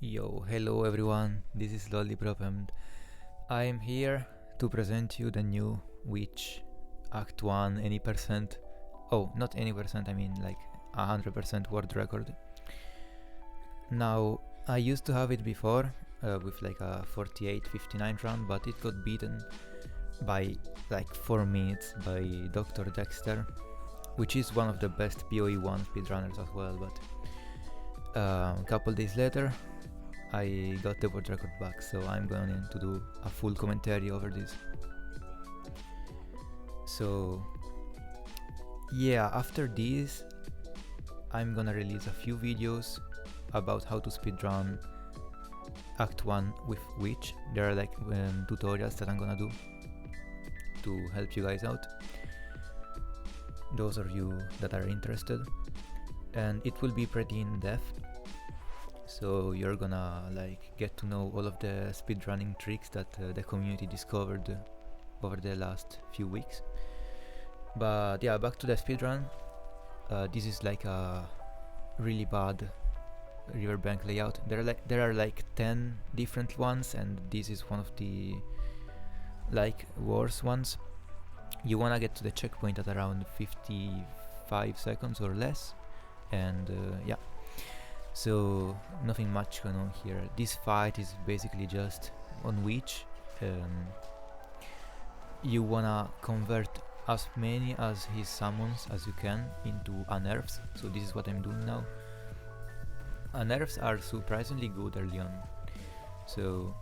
Yo, hello everyone, this is Lollipop and I am here to present you the new Witch Act 1 any percent. Oh, not any percent, I mean like 100% world record. Now, I used to have it before with like a 48-59 round, but it got beaten by like 4 minutes by Dr. Dexter, which is one of the best PoE1 speedrunners as well, but a couple days later I got the world record back, so I'm going to do a full commentary over this. So yeah, after this I'm gonna release a few videos about how to speedrun Act 1 with Witch. There are like tutorials that I'm gonna do to help you guys out, those of you that are interested, and it will be pretty in-depth, so you're gonna like get to know all of the speedrunning tricks that the community discovered over the last few weeks. But yeah, back to the speedrun. This is like a really bad Riverbank layout. There are like 10 different ones, and this is one of the like worse ones. You wanna get to the checkpoint at around 55 seconds or less, and yeah. So nothing much going on here. This fight is basically just on Witch. You wanna convert as many as his summons as you can into unnerves, so this is what I'm doing now. Unnerves are surprisingly good early on, so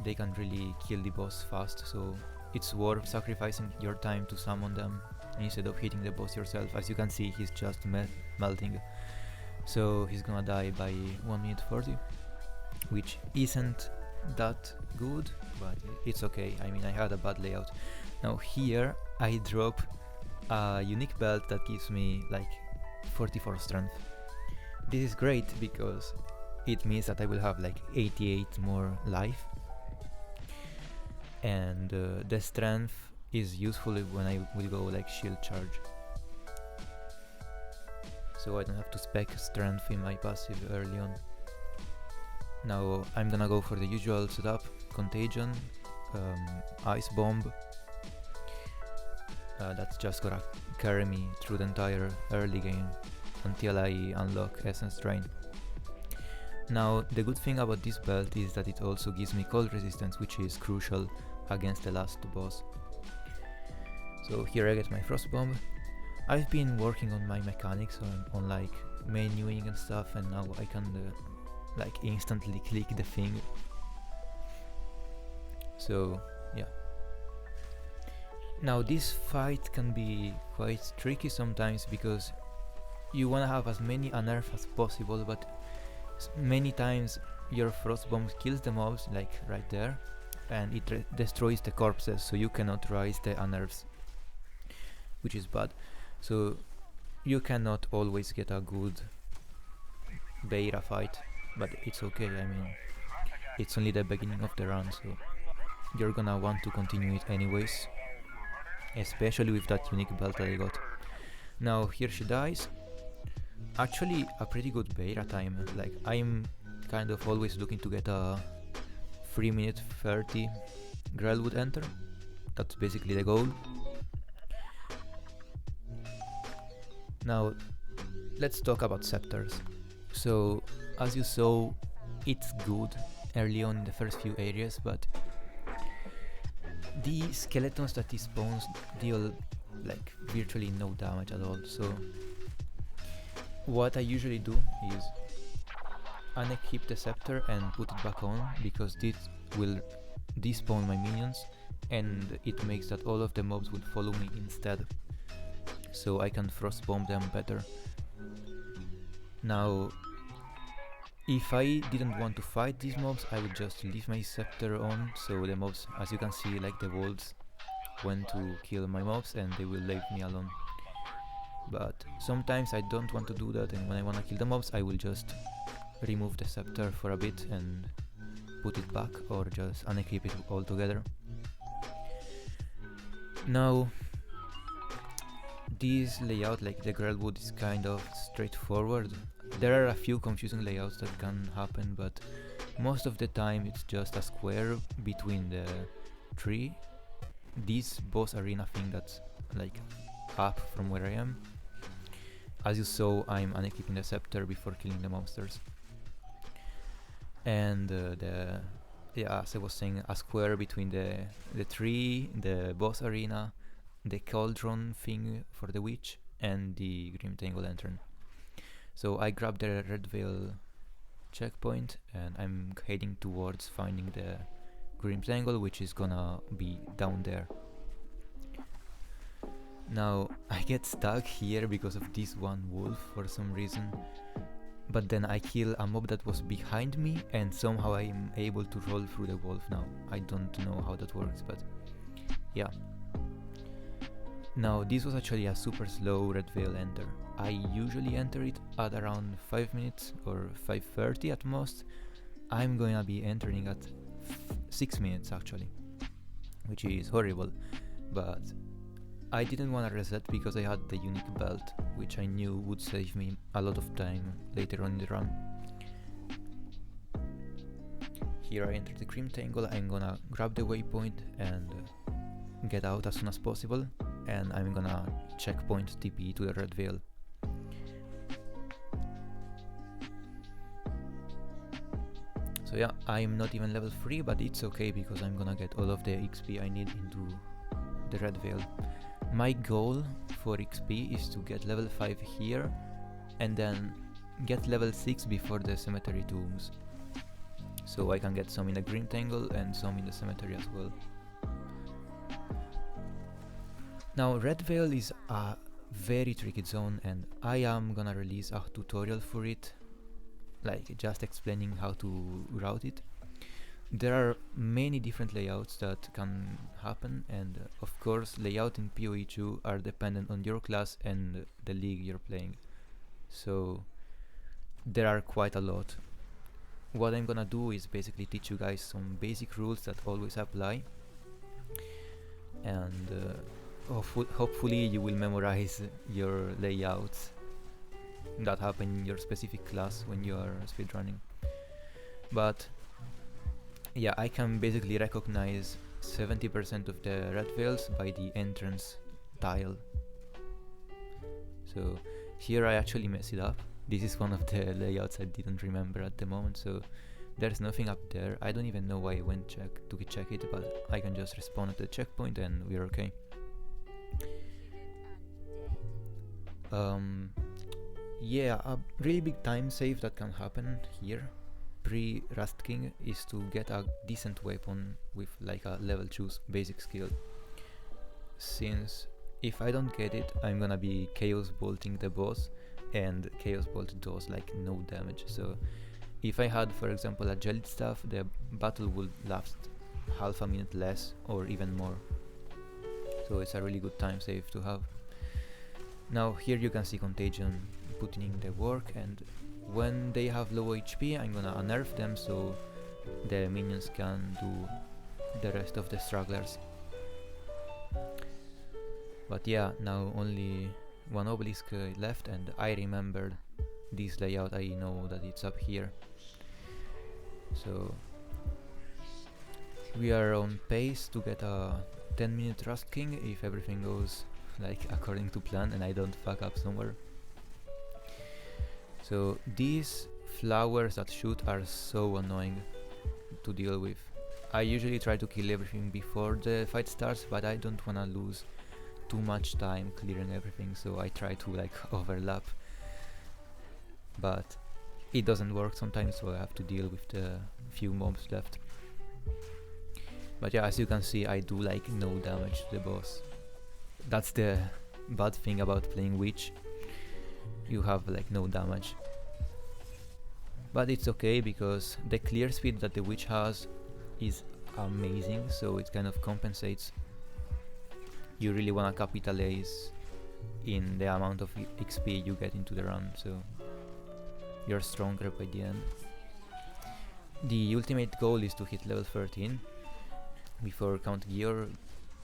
they can really kill the boss fast, so it's worth sacrificing your time to summon them instead of hitting the boss yourself. As you can see, he's just melting, so he's gonna die by 1 minute 40, which isn't that good, but it's okay. I mean, I had a bad layout. Now here I drop a unique belt that gives me like 44 strength. This is great because it means that I will have like 88 more life, and the strength is useful when I will go like shield charge, so I don't have to spec strength in my passive early on. Now I'm gonna go for the usual setup: contagion, ice bomb. That's just gonna carry me through the entire early game until I unlock Essence Drain. Now the good thing about this belt is that it also gives me cold resistance, which is crucial against the last boss. So here I get my frost bomb. I've been working on my mechanics on like menuing and stuff, and now I can like instantly click the thing. So yeah. Now this fight can be quite tricky sometimes because you wanna have as many unnerves as possible, but many times your frost bomb kills the mobs like right there, and it destroys the corpses, so you cannot rise the unnerves, which is bad. So you cannot always get a good beta fight, but it's okay. I mean, it's only the beginning of the run, so you're gonna want to continue it anyways, especially with that unique belt that I got. Now here she dies. Actually a pretty good beta time, like I'm kind of always looking to get a 3 minute 30 Grelwood enter. That's basically the goal. Now let's talk about scepters. So as you saw, it's good early on in the first few areas, but the skeletons that he spawns deal like virtually no damage at all. So what I usually do is unequip the scepter and put it back on, because this will despawn my minions, and it makes that all of the mobs will follow me instead, so I can frost bomb them better. Now if I didn't want to fight these mobs, I would just leave my scepter on, so the mobs, as you can see, like the wolves, went to kill my mobs and they will leave me alone. But sometimes I don't want to do that, and when I want to kill the mobs I will just remove the scepter for a bit and put it back, or just unequip it altogether. Now this layout, like the Grelwood, is kind of straightforward. There are a few confusing layouts that can happen, but most of the time it's just a square between the tree, this boss arena thing that's like up from where I am. As you saw, I'm unequipping the scepter before killing the monsters. And as I was saying, a square between the tree, the boss arena, the cauldron thing for the witch, and the Grim Tangle lantern. So I grabbed the Red Vale checkpoint and I'm heading towards finding the Grim Tangle, which is gonna be down there. Now I get stuck here because of this one wolf for some reason, but then I kill a mob that was behind me and somehow I'm able to roll through the wolf. Now I don't know how that works, but yeah. Now this was actually a super slow Red Vale enter. I usually enter it at around 5 minutes or 5:30 at most. I'm gonna be entering at 6 minutes actually, which is horrible, but I didn't want to reset because I had the unique belt, which I knew would save me a lot of time later on in the run. Here I enter the Grim Tangle. I'm gonna grab the waypoint and get out as soon as possible, and I'm gonna checkpoint TP to the Red Vale. So yeah, I'm not even level 3, but it's okay because I'm gonna get all of the XP I need into the Red Vale. My goal for XP is to get level 5 here and then get level 6 before the cemetery tombs, so I can get some in the Grim Tangle and some in the cemetery as well. Now Red Vale is a very tricky zone and I am gonna release a tutorial for it, like just explaining how to route it. There are many different layouts that can happen, and of course layout in PoE2 are dependent on your class and the league you're playing, so there are quite a lot. What I'm gonna do is basically teach you guys some basic rules that always apply, and hopefully you will memorize your layouts that happen in your specific class when you are speedrunning. But yeah, I can basically recognize 70% of the Red Vales by the entrance tile. So here I actually mess it up. This is one of the layouts I didn't remember at the moment, so there's nothing up there. I don't even know why I went to check it, but I can just respawn at the checkpoint and we're okay. Yeah, a really big time save that can happen here pre-Rust King is to get a decent weapon with like a level 2 basic skill, since if I don't get it I'm gonna be chaos bolting the boss, and chaos bolt does like no damage. So if I had, for example, a jellied staff, the battle would last half a minute less or even more, so it's a really good time save to have. Now here you can see Contagion putting in the work, and when they have low HP I'm gonna unnerf them so the minions can do the rest of the stragglers. But yeah, now only one obelisk left, and I remembered this layout. I know that it's up here, so we are on pace to get a 10-minute Rust King if everything goes like according to plan and I don't fuck up somewhere. So these flowers that shoot are so annoying to deal with. I usually try to kill everything before the fight starts, but I don't wanna lose too much time clearing everything, so I try to like overlap, but it doesn't work sometimes, so I have to deal with the few mobs left. But yeah, as you can see, I do like no damage to the boss. That's the bad thing about playing witch. You have like no damage. But it's okay because the clear speed that the witch has is amazing, so it kind of compensates. You really wanna capitalize in the amount of XP you get into the run, so you're stronger by the end. The ultimate goal is to hit level 13 before Count Gear,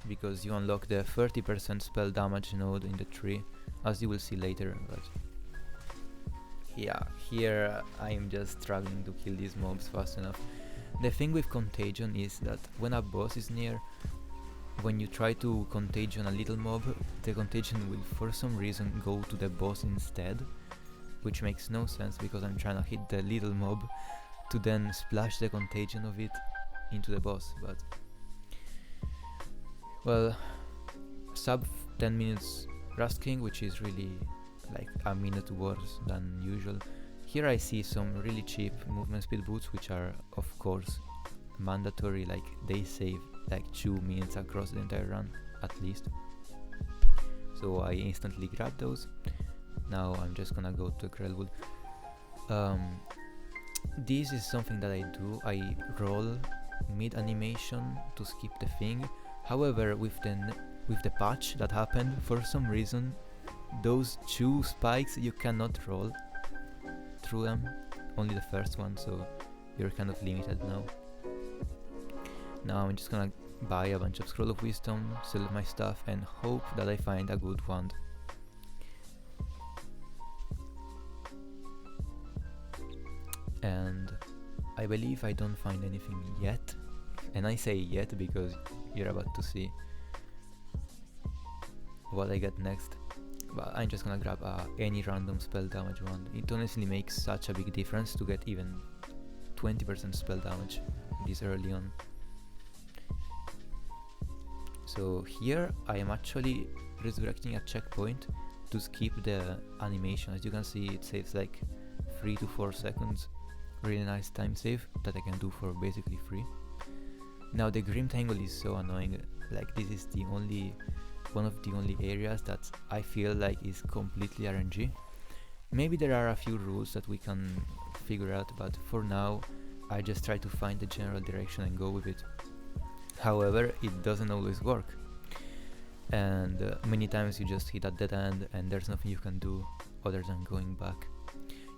because you unlock the 30% spell damage node in the tree, as you will see later. But yeah, here I'm just struggling to kill these mobs fast enough. The thing with contagion is that when a boss is near, when you try to contagion a little mob, the contagion will for some reason go to the boss instead, which makes no sense because I'm trying to hit the little mob to then splash the contagion of it into the boss. But well, sub 10 minutes Rust King, which is really like a minute worse than usual. Here I see some really cheap movement speed boots, which are of course mandatory, like they save like 2 minutes across the entire run at least. So I instantly grab those. Now I'm just gonna go to Grelwood. This is something that I do. I roll mid animation to skip the thing. However, with the patch that happened, for some reason those 2 spikes you cannot roll through them, only the first one, so you're kind of limited now. Now I'm just gonna buy a bunch of Scroll of Wisdom, sell my stuff, and hope that I find a good wand. And I believe I don't find anything yet, and I say yet because you're about to see what I get next. But I'm just gonna grab any random spell damage wand. It honestly makes such a big difference to get even 20% spell damage this early on. So here I am actually resurrecting a checkpoint to skip the animation. As you can see, it saves like 3 to 4 seconds. Really nice time save that I can do for basically free. Now the Grim Tangle is so annoying. Like, this is the only one of the only areas that I feel like is completely RNG. Maybe there are a few rules that we can figure out, but for now I just try to find the general direction and go with it. However, it doesn't always work, and many times you just hit a dead end and there's nothing you can do other than going back.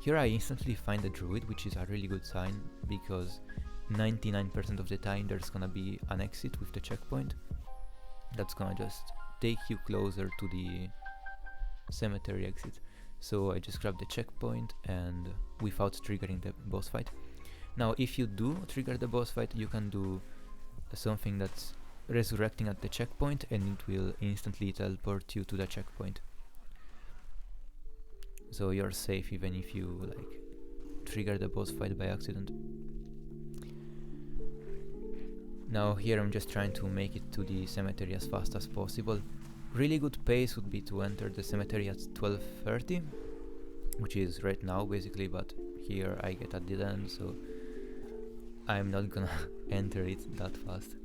Here I instantly find a druid, which is a really good sign because 99% of the time there's gonna be an exit with the checkpoint that's gonna just take you closer to the cemetery exit. So I just grab the checkpoint and without triggering the boss fight. Now if you do trigger the boss fight, you can do something that's resurrecting at the checkpoint and it will instantly teleport you to the checkpoint. So you're safe even if you like trigger the boss fight by accident. Now here I'm just trying to make it to the cemetery as fast as possible. Really good pace would be to enter the cemetery at 12:30, which is right now basically, but here I get a dead end, so I'm not gonna enter it that fast.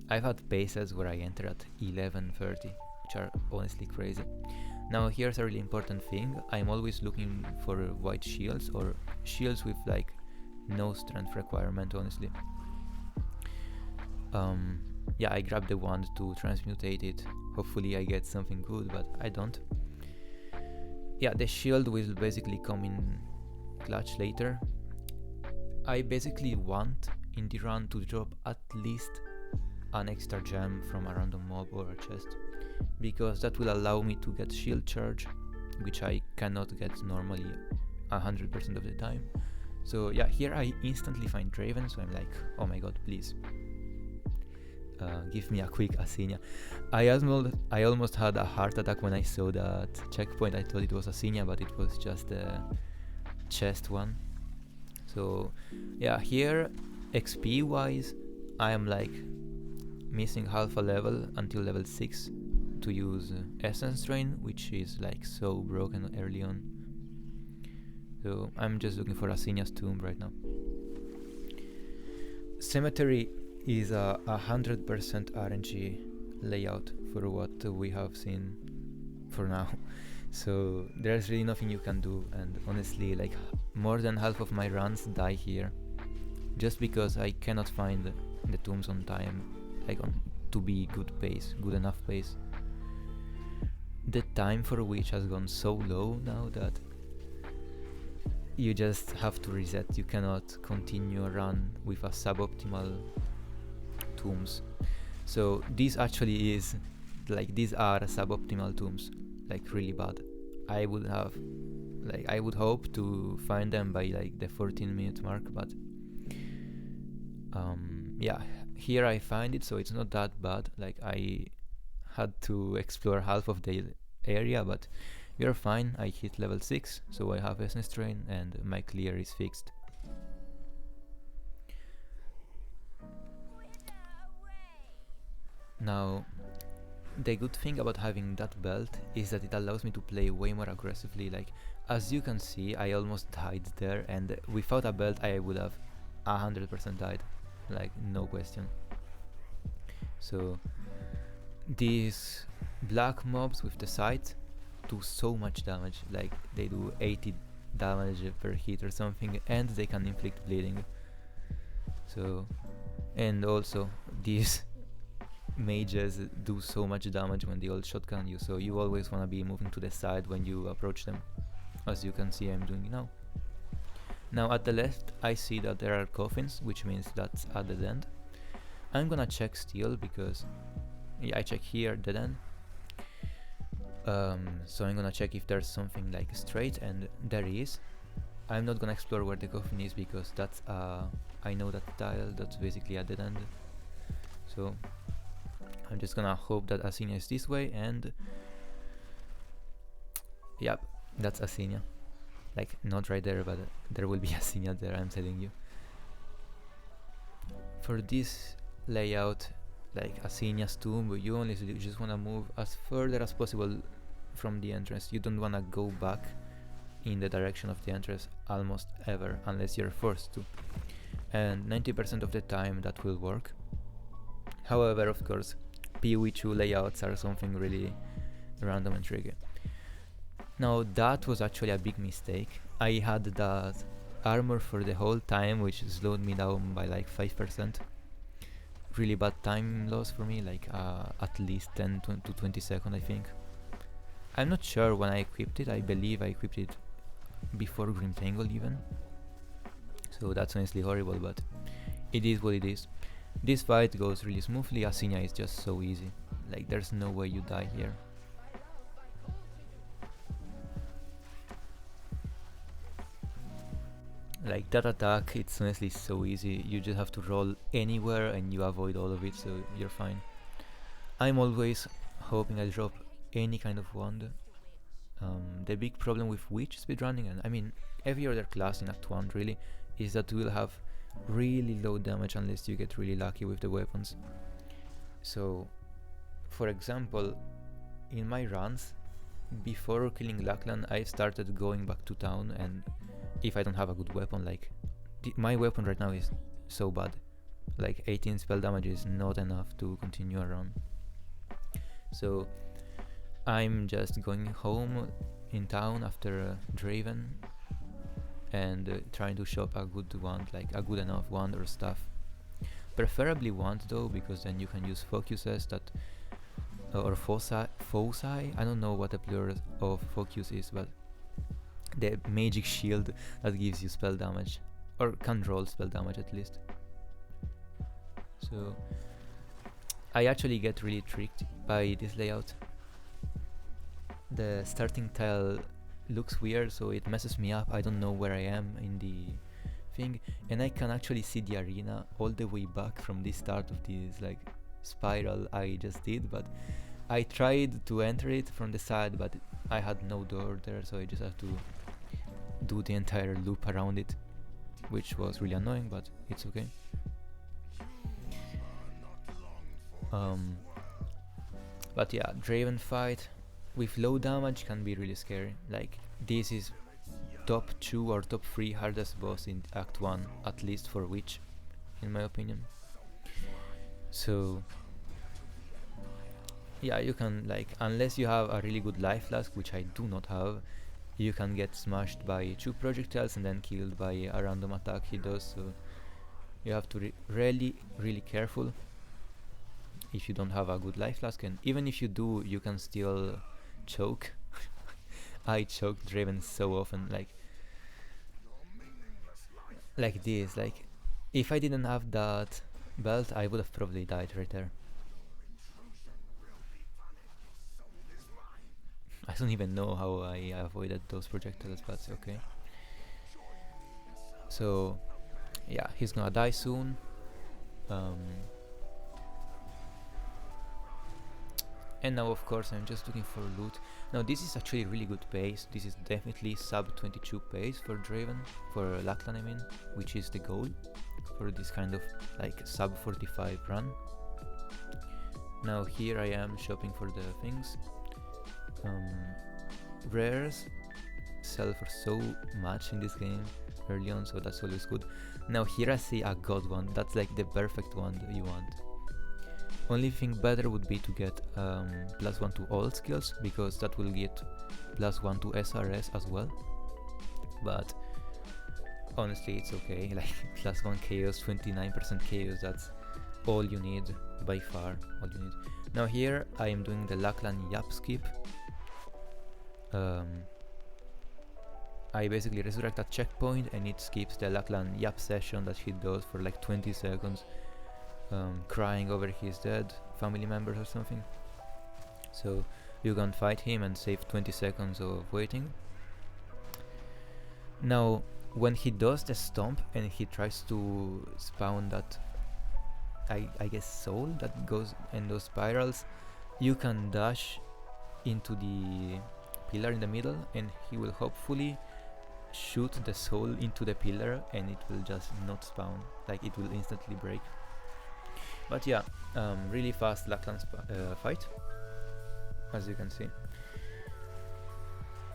I've had paces where I enter at 11:30, which are honestly crazy. Now here's a really important thing. I'm always looking for white shields or shields with like no strength requirement, honestly. Yeah, I grabbed the wand to transmutate it. Hopefully I get something good, but I don't. Yeah, the shield will basically come in clutch later. I basically want in the run to drop at least an extra gem from a random mob or a chest, because that will allow me to get shield charge, which I cannot get normally 100% of the time. So yeah, here I instantly find Draven, so I'm like, oh my god, please. Give me a quick Asinia. I almost had a heart attack when I saw that checkpoint. I thought it was Asinia, but it was just the chest one. So yeah, here XP wise I am like missing half a level until level 6 to use Essence Drain, which is like so broken early on. So I'm just looking for Asinia's tomb right now. Cemetery is a 100% RNG layout for what we have seen for now. So there's really nothing you can do, and honestly like more than half of my runs die here just because I cannot find the tombs on time, like to be good enough pace. The time for which has gone so low now that you just have to reset. You cannot continue a run with a suboptimal tombs. So this actually is like, these are suboptimal tombs, like really bad. I would have like I would hope to find them by like the 14-minute mark, but yeah, here I find it, so it's not that bad. Like I had to explore half of the area, but we are fine. I hit level 6, so I have essence train and my clear is fixed. Now, the good thing about having that belt is that it allows me to play way more aggressively. Like, as you can see, I almost died there, and without a belt I would have 100% died, like no question. So these black mobs with the sight do so much damage, like they do 80 damage per hit or something, and they can inflict bleeding. So, and also these mages do so much damage when they all shotgun you, so you always want to be moving to the side when you approach them, as you can see I'm doing now. Now at the left I see that there are coffins, which means that's a dead end. I'm gonna check still because I check here dead end. So I'm gonna check if there's something like straight, and there is. I'm not gonna explore where the coffin is because that's I know that tile, that's basically a dead end. So I'm just gonna hope that Asinia is this way, and yep, that's Asinia. Like, not right there, but there will be Asinia there, I'm telling you. For this layout, like Asinia's tomb, you only just wanna move as further as possible from the entrance. You don't wanna go back in the direction of the entrance almost ever, unless you're forced to. And 90% of the time that will work. However, of course, PoE2 layouts are something really random and tricky. Now that was actually a big mistake. I had that armor for the whole time, which slowed me down by like 5%. Really bad time loss for me, like at least 10 to 20 seconds I think. I'm not sure when I equipped it. I believe I equipped it before Grim Tangle even. So that's honestly horrible, but it is what it is. This fight goes really smoothly. Asinia is just so easy. Like, there's no way you die here. Like, that attack, it's honestly so easy. You just have to roll anywhere and you avoid all of it, so you're fine. I'm always hoping I drop any kind of wand. The big problem with Witch speedrunning, and I mean every other class in Act 1 really, is that you will have really low damage unless you get really lucky with the weapons. So, for example, in my runs, before killing Lachlann, I started going back to town, and if I don't have a good weapon, like my weapon right now is so bad, like 18 spell damage is not enough to continue a run. So I'm just going home in town after Draven and trying to shop a good wand, like a good enough wand or staff. Preferably wand though, because then you can use focuses that or foci. I don't know what the plural of focus is, but the magic shield that gives you spell damage, or can roll spell damage at least. So I actually get really tricked by this layout. The starting tile looks weird, so it messes me up. I don't know where I am in the thing, and I can actually see the arena all the way back from the start of this like spiral I just did, but I tried to enter it from the side, but I had no door there, so I just have to do the entire loop around it, which was really annoying, but it's okay. But yeah, Draven fight with low damage can be really scary. Like, this is top 2 or top 3 hardest boss in Act 1, at least for Witch, in my opinion. So yeah, you can, like, unless you have a really good life flask, which I do not have, you can get smashed by 2 projectiles and then killed by a random attack he does, so you have to be really careful if you don't have a good life flask, and even if you do, you can still choke. I choked Draven so often, like this, like if I didn't have that belt I would have probably died right there. I don't even know how I avoided those projectiles, but okay. So yeah, he's gonna die soon. And now of course I'm just looking for loot. Now this is actually a really good pace. This is definitely sub 22 pace for Draven, for Lachlann I mean, which is the goal for this kind of like sub 45 run. Now here I am shopping for the things. Rares sell for so much in this game early on, so that's always good. Now here I see a god one, that's like the perfect one that you want. Only thing better would be to get +1 to all skills, because that will get +1 to SRS as well. But honestly it's okay, like +1 chaos, 29% chaos, that's all you need, by far all you need. Now here I am doing the Lachlann Yap skip. I basically resurrect a checkpoint and it skips the Lachlann Yap session that he does for like 20 seconds, crying over his dead family members or something. So you can fight him and save 20 seconds of waiting. Now when he does the stomp and he tries to spawn that I guess soul that goes in those spirals, you can dash into the pillar in the middle and he will hopefully shoot the soul into the pillar and it will just not spawn, like it will instantly break. But yeah, really fast Lachlann fight, as you can see.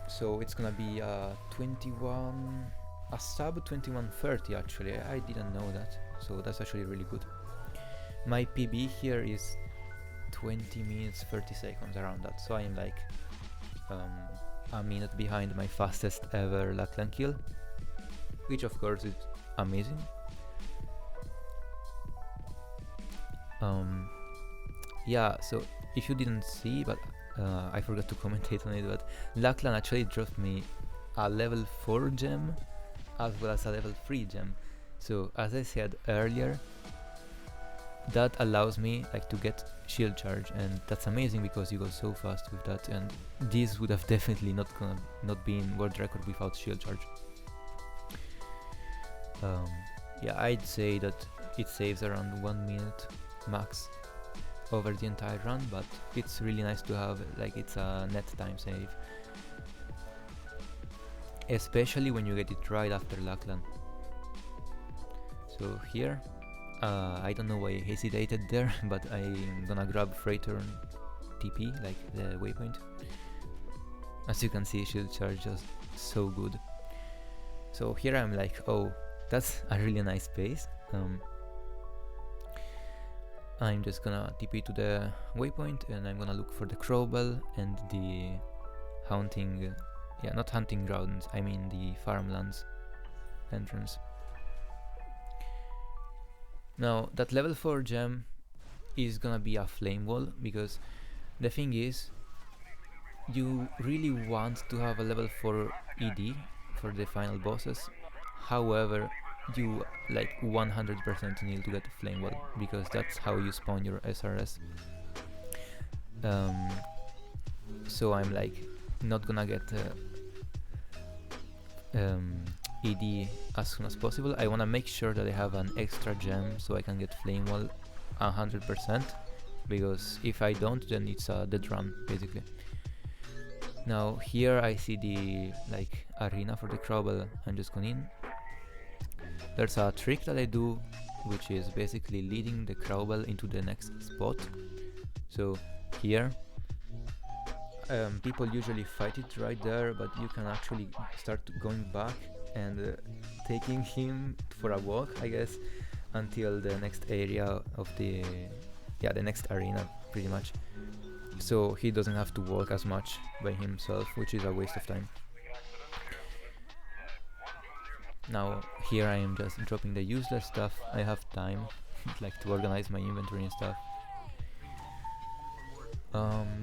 So it's gonna be a sub 21:30 actually, I didn't know that, so that's actually really good. My PB here is 20 minutes 30 seconds, around that, so I'm like a minute behind my fastest ever Lachlann kill, which of course is amazing. Yeah, so if you didn't see, but I forgot to commentate on it, but Lachlann actually dropped me a level 4 gem as well as a level 3 gem. So as I said earlier, that allows me like to get shield charge, and that's amazing because you go so fast with that, and this would have definitely not been world record without shield charge. Yeah, I'd say that it saves around 1 minute max over the entire run, but it's really nice to have, like it's a net time save, especially when you get it right after Lachlann. So here I don't know why I hesitated there, but I'm gonna grab Freythorn TP, like the waypoint. As you can see, shield charge is so good. So here I'm like, oh, that's a really nice pace. I'm just gonna TP to the waypoint and I'm gonna look for the Crowbell and the hunting, yeah, not hunting grounds, I mean the farmlands entrance. Now that level 4 gem is gonna be a flame wall, because the thing is, you really want to have a level 4 ED for the final bosses. However, you like 100% need to get a flame wall, because that's how you spawn your SRS. So I'm like not gonna get ED as soon as possible. I wanna make sure that I have an extra gem so I can get flame wall 100%, because if I don't, then it's a dead run basically. Now here I see the like arena for the Crowbell. I'm just going in. There's a trick that I do, which is basically leading the Crowbell into the next spot. So here people usually fight it right there, but you can actually start going back and taking him for a walk, I guess, until the next area of the next arena pretty much, so he doesn't have to walk as much by himself, which is a waste of time. Now here I am just dropping the useless stuff. I have time like to organize my inventory and stuff.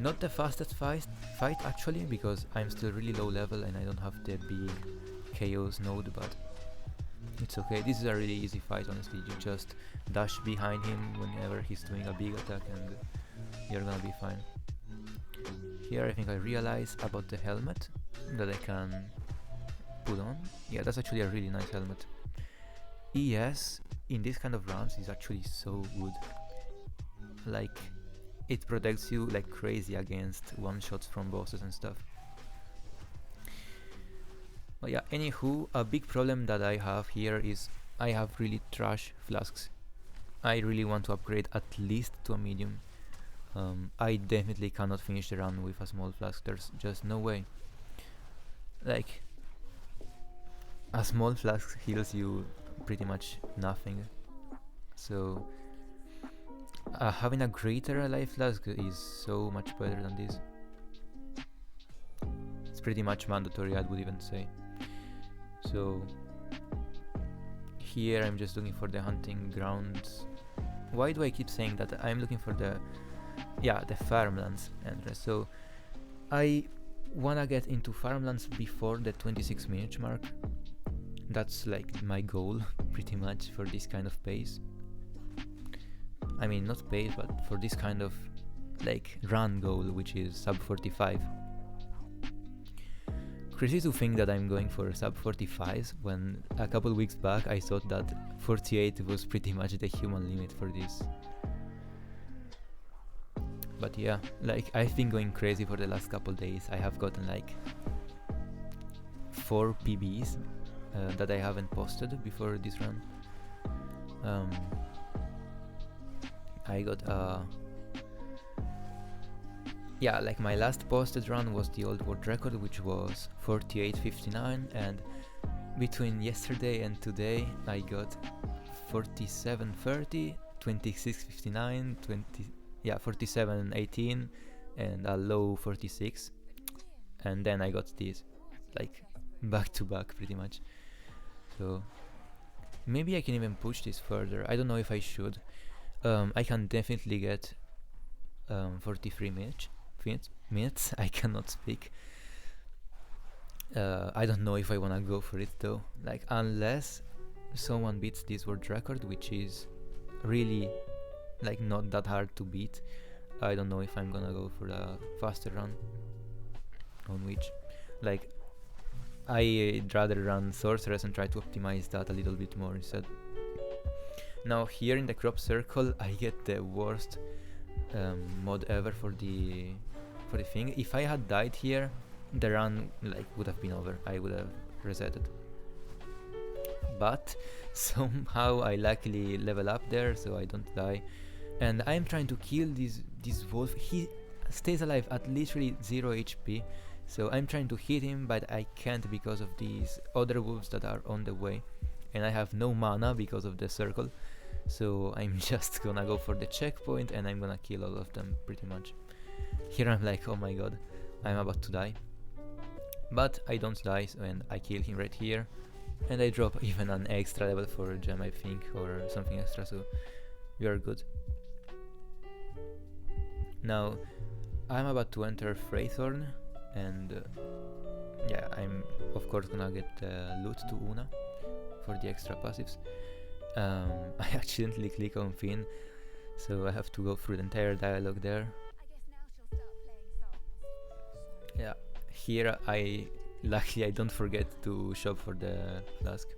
Not the fastest fight actually, because I'm still really low level and I don't have the big chaos node, but it's okay. This is a really easy fight, honestly. You just dash behind him whenever he's doing a big attack and you're gonna be fine. here I think I realize about the helmet that I can put on. Yeah, that's actually a really nice helmet. ES in this kind of runs is actually so good. Like, it protects you like crazy against one-shots from bosses and stuff. But yeah, anywho, a big problem that I have here is I have really trash flasks. I really want to upgrade at least to a medium. I definitely cannot finish the run with a small flask, there's just no way. Like, a small flask heals you pretty much nothing. So, having a greater alive flask is so much better than this. It's pretty much mandatory, I would even say. So, here I'm just looking for the hunting grounds. Why do I keep saying that? I'm looking for the farmlands entrance. So I wanna get into farmlands before the 26-minute mark. That's like my goal pretty much for this kind of pace. I mean, not pace, but for this kind of like run goal, which is sub 45. Crazy to think that I'm going for sub 45s when a couple weeks back I thought that 48 was pretty much the human limit for this. But yeah, like, I've been going crazy for the last couple days. I have gotten like 4 PBs that I haven't posted before this run. I got yeah, like my last posted run was the old world record, which was 48:59, and between yesterday and today I got 47:30, 26:59, 47:18, and a low 46, and then I got this, like, back to back pretty much. So maybe I can even push this further. I don't know if I should. I can definitely get 43 minutes. I cannot speak. I don't know if I wanna go for it though. Like, unless someone beats this world record, which is really like not that hard to beat, I don't know if I'm gonna go for a faster run, on which, like, I'd rather run sorceress and try to optimize that a little bit more instead. Now here in the crop circle I get the worst mod ever for the thing. If I had died here, the run like would have been over. I would have resetted. But somehow I luckily level up there, so I don't die. And I'm trying to kill this wolf. He stays alive at literally 0 HP. So I'm trying to hit him, but I can't because of these other wolves that are on the way. And I have no mana because of the circle. So I'm just gonna go for the checkpoint and I'm gonna kill all of them pretty much. Here I'm like, oh my god, I'm about to die. But I don't die, and I kill him right here. And I drop even an extra level for a gem, I think, or something extra, so we are good. Now, I'm about to enter Freythorn, and yeah, I'm of course gonna get loot to Una for the extra passives. I accidentally click on Finn, so I have to go through the entire dialogue there. Yeah, here luckily I don't forget to shop for the flask.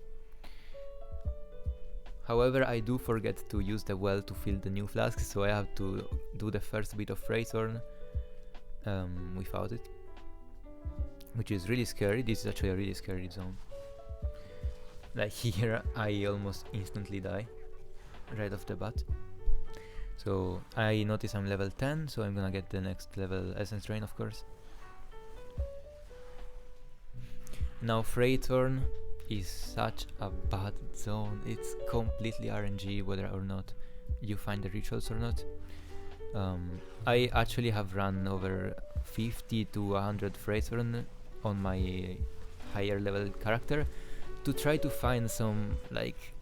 However, I do forget to use the well to fill the new flask, so I have to do the first bit of Freythorn without it, which is really scary. This is actually a really scary zone. Like here I almost instantly die right off the bat. So I notice I'm level 10, so I'm gonna get the next level Essence Drain, of course. Now Freythorn is such a bad zone. It's completely RNG whether or not you find the rituals or not. I actually have run over 50 to 100 Freythorn on my higher level character to try to find some like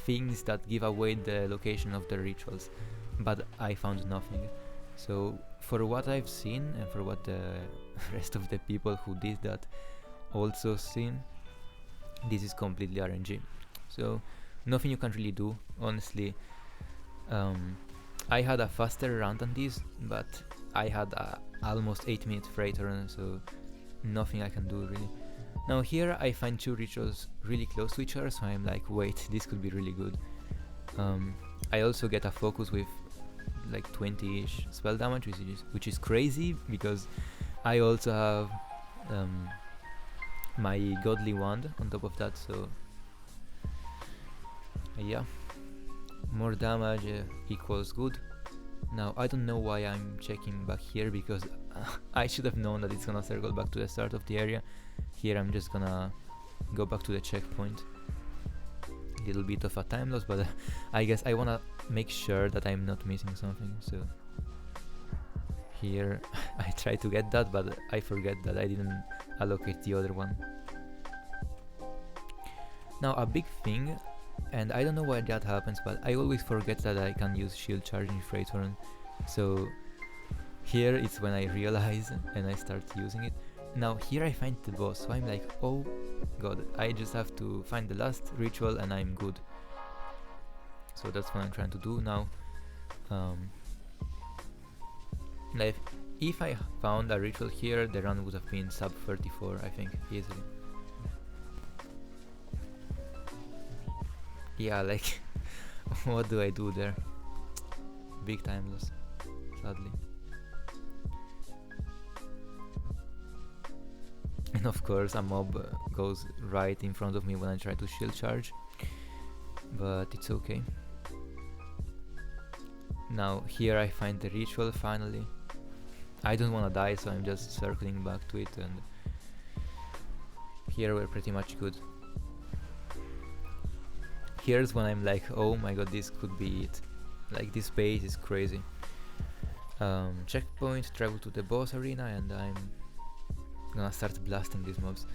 things that give away the location of the rituals, but I found nothing. So for what I've seen and for what the rest of the people who did that also seen, this is completely RNG. So nothing you can really do, honestly. I had a faster run than this, but I had almost 8-minute Freythorn, so nothing I can do really. Now here I find 2 rituals really close to each other, so I'm like, wait, this could be really good. I also get a focus with like 20-ish spell damage, which is crazy because I also have my godly wand on top of that, so yeah, more damage equals good. Now I don't know why I'm checking back here, because I should have known that it's gonna circle back to the start of the area. Here I'm just gonna go back to the checkpoint. Little bit of a time loss, but I guess I wanna make sure that I'm not missing something, so here I try to get that, but I forget that I didn't allocate the other one. Now a big thing, and I don't know why that happens, but I always forget that I can use shield charge in Freythorn, so here it's when I realize and I start using it. Now here I find the boss, so I'm like, oh god, I just have to find the last ritual and I'm good. So that's what I'm trying to do now. Like, if I found a ritual here, the run would have been sub 34, I think, easily. Yeah, like, what do I do there? Big time loss, sadly. And of course a mob goes right in front of me when I try to shield charge, but it's okay. Now here I find the ritual finally. I don't wanna die, so I'm just circling back to it, and here we're pretty much good. Here's when I'm like, oh my god, this could be it. Like, this pace is crazy. Checkpoint, travel to the boss arena, and I'm gonna start blasting these mobs.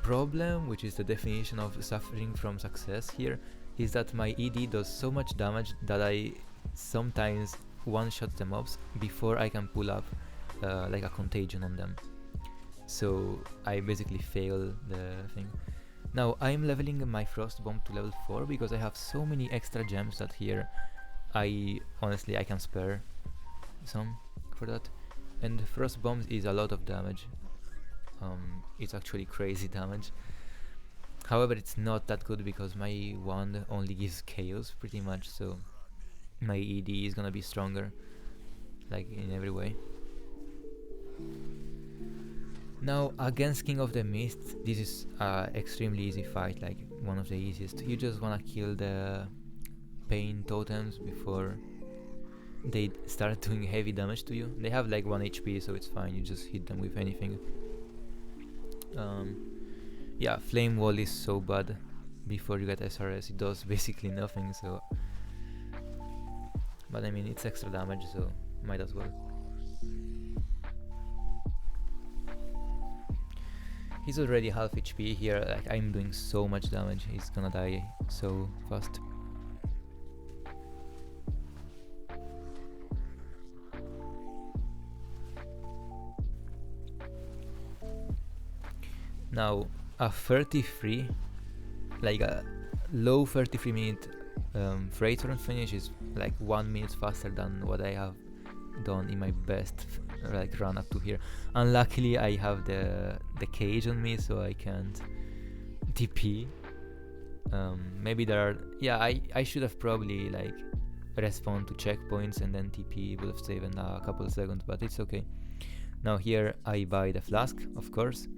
Problem, which is the definition of suffering from success here, is that my ED does so much damage that I sometimes one-shot the mobs before I can pull up like a contagion on them. So I basically fail the thing. Now I'm leveling my frost bomb to level 4 because I have so many extra gems that here honestly I can spare some for that. And frost bombs is a lot of damage. It's actually crazy damage. However, it's not that good because my wand only gives chaos pretty much, so my ED is gonna be stronger, like in every way. Now against King of the Mist, this is extremely easy fight, like one of the easiest. You just wanna kill the pain totems before they start doing heavy damage to you. They have like 1 HP, so it's fine, you just hit them with anything. Yeah, Flame Wall is so bad. Before you get SRS, it does basically nothing, so... But I mean, it's extra damage, so might as well. He's already half HP here, like I'm doing so much damage, he's gonna die so fast. Now a 33, like a low 33 minute Freythorn finish is like 1 minute faster than what I have done in my best like run up to here. Unluckily I have the cage on me, so I can't TP. Maybe there are, yeah, I should have probably like respawned to checkpoints and then TP would have saved a couple of seconds, but it's okay. Now here I buy the flask, of course.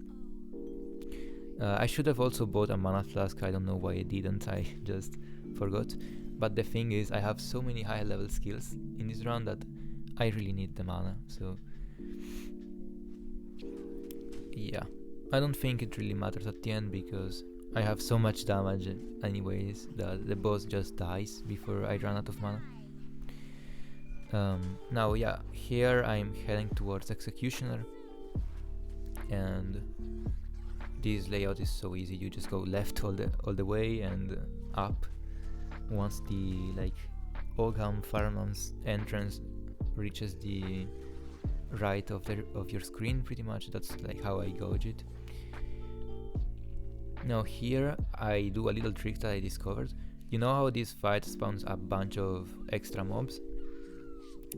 I should have also bought a mana flask, I don't know why I didn't, I just forgot. But the thing is, I have so many high level skills in this round that I really need the mana, so... Yeah, I don't think it really matters at the end because I have so much damage anyways that the boss just dies before I run out of mana. Now yeah, here I'm heading towards Executioner, and this layout is so easy. You just go left all the way and up. Once the like Ogham Farmlands entrance reaches the right of your screen, pretty much that's like how I gauge it. Now here I do a little trick that I discovered. You know how this fight spawns a bunch of extra mobs?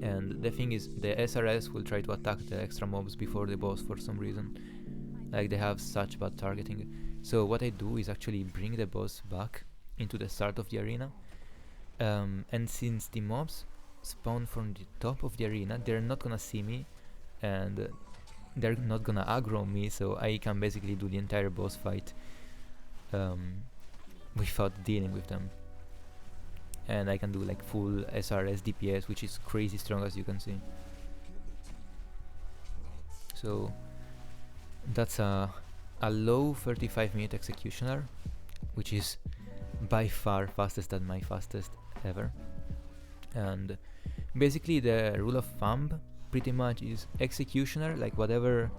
And the thing is, the SRS will try to attack the extra mobs before the boss for some reason. Like, they have such bad targeting. So what I do is actually bring the boss back into the start of the arena. And since the mobs spawn from the top of the arena, they're not gonna see me, and they're not gonna aggro me, so I can basically do the entire boss fight without dealing with them. And I can do like full SRS DPS, which is crazy strong, as you can see. So that's a low 35-minute executioner, which is by far fastest than my fastest ever. And basically the rule of thumb pretty much is executioner, like whatever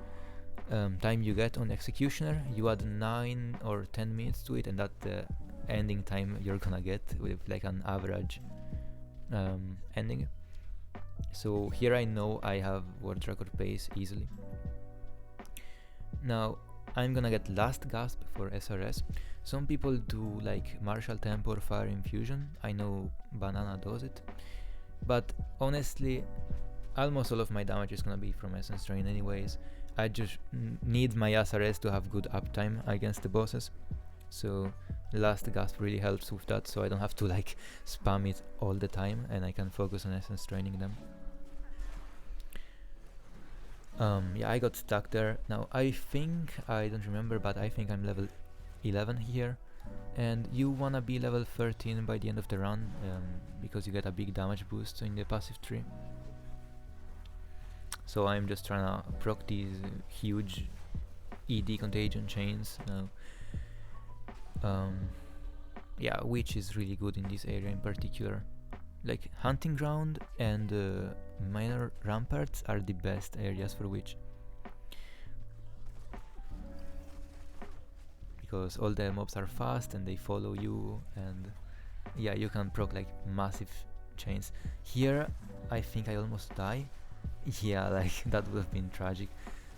time you get on executioner, you add 9 or 10 minutes to it, and that's the ending time you're gonna get with like an average ending. So here I know I have world record pace easily. Now I'm gonna get last gasp for SRS. Some people do like martial tempo or fire infusion. I know Banana does it, but honestly almost all of my damage is gonna be from Essence Drain anyways. I just need my SRS to have good uptime against the bosses, so last gasp really helps with that, so I don't have to like spam it all the time and I can focus on Essence Draining them. Yeah, I got stuck there. Now I think, I don't remember, but I think I'm level 11 here, and you wanna be level 13 by the end of the run, because you get a big damage boost in the passive tree. So I'm just trying to proc these huge ED contagion chains now. Yeah, which is really good in this area in particular. Like hunting ground and minor ramparts are the best areas for witch, because all the mobs are fast and they follow you, and yeah, you can proc like massive chains. Here I think I almost die. Yeah, like that would have been tragic.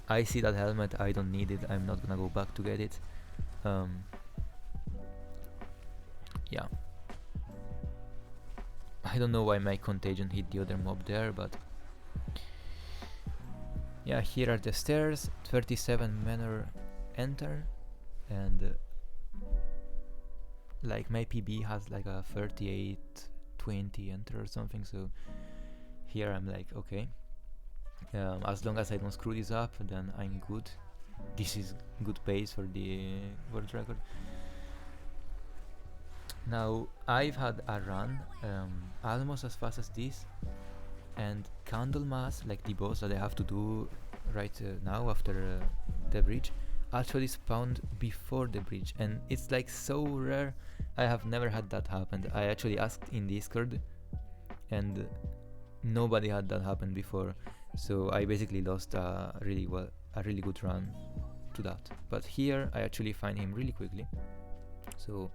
I see that helmet, I don't need it, I'm not gonna go back to get it. Yeah, I don't know why my contagion hit the other mob there, but yeah, here are the stairs. 37 manor enter, and like my PB has like a 38-20 enter or something, so here I'm like, okay, as long as I don't screw this up, then I'm good. This is good pace for the world record. Now I've had a run almost as fast as this, and Candlemas, like the boss that I have to do right now after the bridge, actually spawned before the bridge, and it's like so rare. I have never had that happen. I actually asked in Discord, and nobody had that happen before, so I basically lost a really good run to that. But here I actually find him really quickly. So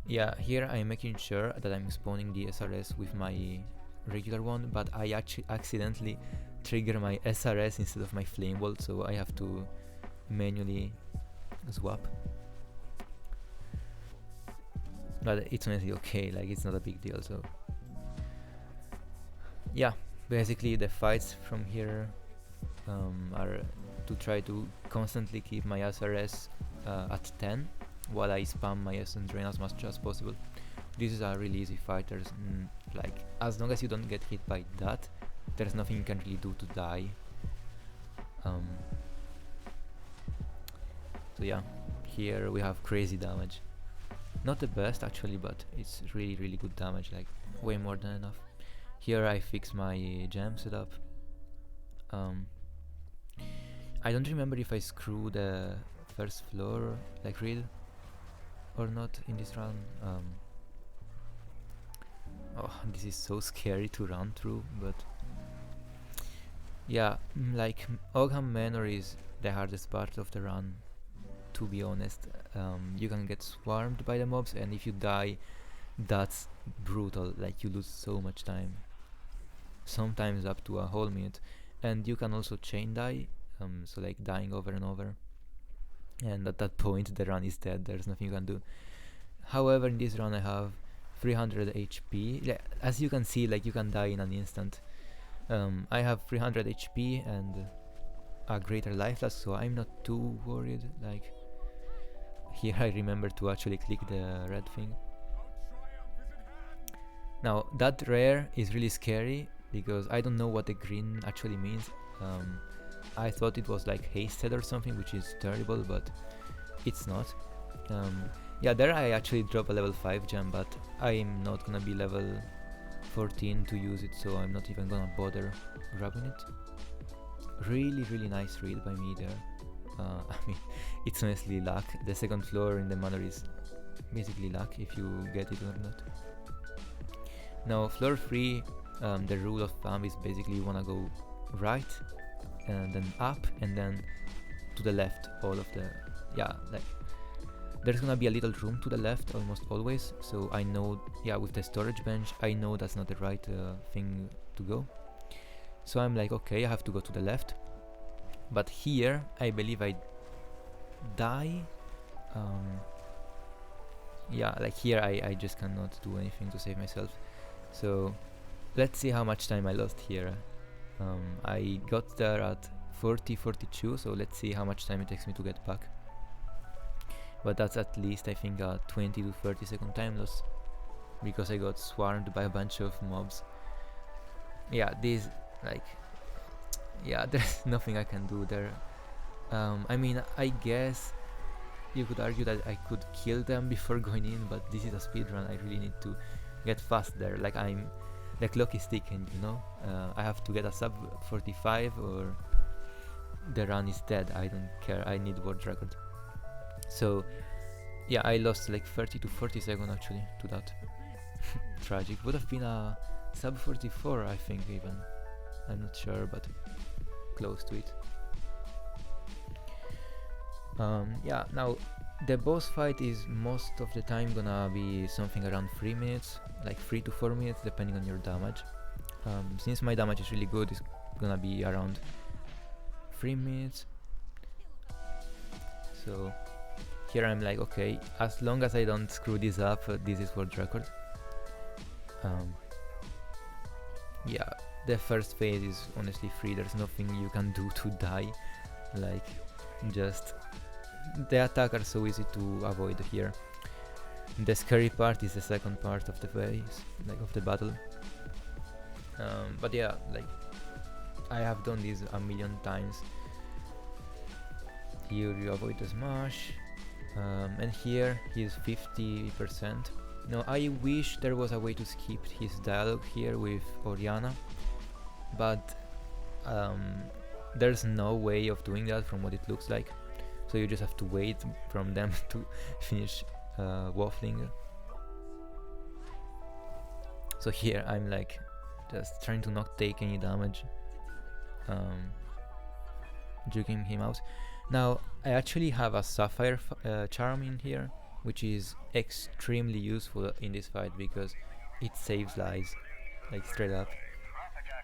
yeah, here I'm making sure that I'm spawning the SRS with my regular one, but I actually accidentally trigger my SRS instead of my flame bolt, so I have to manually swap. But it's honestly okay, like it's not a big deal. So yeah, basically the fights from here are to try to constantly keep my SRS at 10 while I spam my Essence Drain as much as possible. This is a really easy fight. There's like, as long as you don't get hit by that, there's nothing you can really do to die. So yeah, here we have crazy damage. Not the best actually, but it's really good damage, like way more than enough. Here I fix my gem setup. I don't remember if I screw the first floor like real or not in this run. Oh, this is so scary to run through, but yeah, like Ogham Manor is the hardest part of the run, to be honest. You can get swarmed by the mobs, and if you die, that's brutal. Like, you lose so much time, sometimes up to a whole minute, and you can also chain die, so like dying over and over, and at that point the run is dead. There's nothing you can do. However, in this run I have 300 HP. As you can see, like, you can die in an instant. I have 300 HP and a greater life loss, so I'm not too worried. Like, here I remember to actually click the red thing. Now that rare is really scary because I don't know what the green actually means. I thought it was like hasted or something, which is terrible, but it's not. Yeah, there I actually drop a level 5 gem, but I'm not gonna be level 14 to use it, so I'm not even gonna bother grabbing it. Really nice read by me there. I mean, it's honestly luck. The second floor in the manor is basically luck if you get it or not. Now floor 3, the rule of thumb is basically you wanna go right and then up and then to the left, all of the, yeah, like there's gonna be a little room to the left almost always, so I know, yeah, with the storage bench I know that's not the right thing to go, so I'm like, okay, I have to go to the left, but here I believe I die. Yeah, like here I just cannot do anything to save myself, so let's see how much time I lost here. I got there at 40-42, so let's see how much time it takes me to get back. But that's at least, I think, a 20 to 30 second time loss, because I got swarmed by a bunch of mobs. Yeah, these, like, yeah, there's nothing I can do there. I mean, I guess you could argue that I could kill them before going in, but this is a speedrun, I really need to get fast there, like the clock is ticking, you know? I have to get a sub 45 or the run is dead. I don't care, I need world record. So yeah, I lost like 30 to 40 seconds actually to that. Tragic. Would have been a sub 44, I think, even. I'm not sure, but close to it. Yeah, now the boss fight is most of the time gonna be something around 3 minutes, like 3 to 4 minutes depending on your damage. Since my damage is really good, it's gonna be around 3 minutes. So here I'm like, okay, as long as I don't screw this up, this is world record. Yeah, the first phase is honestly free, there's nothing you can do to die, like, just the attacks are so easy to avoid here. The scary part is the second part of the phase, like of the battle. But yeah, like, I have done this a million times. Here you avoid the smash, and here he's 50%. Now I wish there was a way to skip his dialogue here with Oriana, but there's no way of doing that from what it looks like, so you just have to wait from them to finish waffling. So here I'm like just trying to not take any damage, juking him out. Now I actually have a sapphire charm in here, which is extremely useful in this fight because it saves lives, like straight up.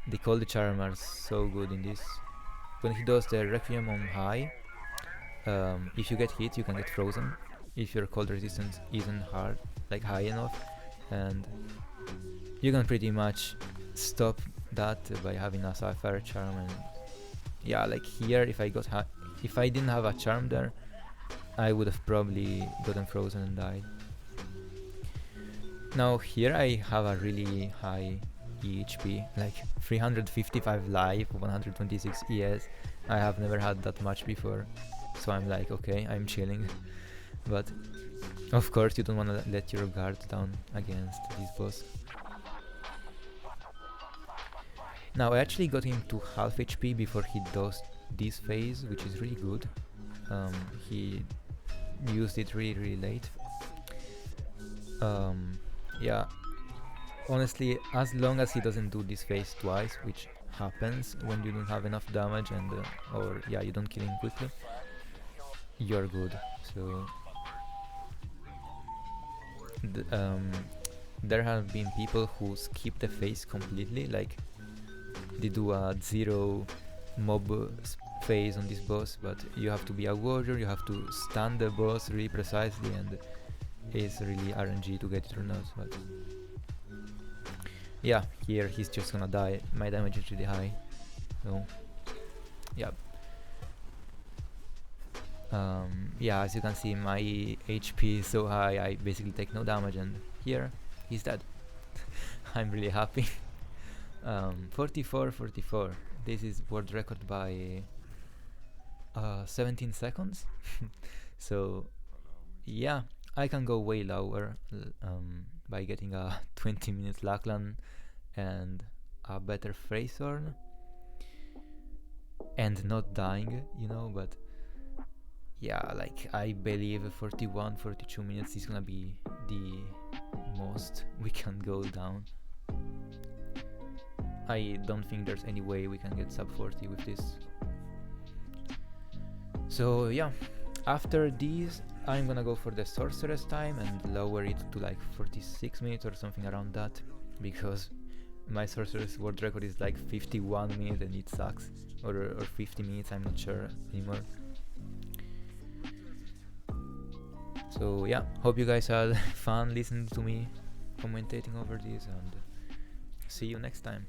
The cold charm are so good in this. When he does the Requiem on high, if you get hit you can get frozen if your cold resistance isn't high enough, and you can pretty much stop that by having a sapphire charm. And yeah, like here, if I didn't have a charm there, I would have probably gotten frozen and died. Now here I have a really high EHP, like 355 life, 126 ES. I have never had that much before, so I'm like, okay, I'm chilling. But of course you don't want to let your guard down against this boss. Now I actually got him to half HP before he does this phase, which is really good. He used it really late. Yeah, honestly, as long as he doesn't do this phase twice, which happens when you don't have enough damage and or yeah, you don't kill him quickly, you're good. So there have been people who skip the phase completely, like they do a 0 mob phase on this boss, but you have to be a warrior, you have to stun the boss really precisely, and is really RNG to get it or not, but yeah, here he's just gonna die. My damage is really high, so yeah. Yeah, as you can see, my HP is so high, I basically take no damage, and here he's dead. I'm really happy. 44. This is world record by 17 seconds. So yeah, I can go way lower by getting a 20-minute Lachlann and a better Freythorn and not dying, you know, but yeah, like I believe 41-42 minutes is gonna be the most we can go down. I don't think there's any way we can get sub 40 with this. So yeah, after these I'm gonna go for the sorceress time and lower it to like 46 minutes or something around that, because my sorceress world record is like 51 minutes and it sucks, or 50 minutes, I'm not sure anymore. So yeah, hope you guys had fun listening to me commentating over this, and see you next time.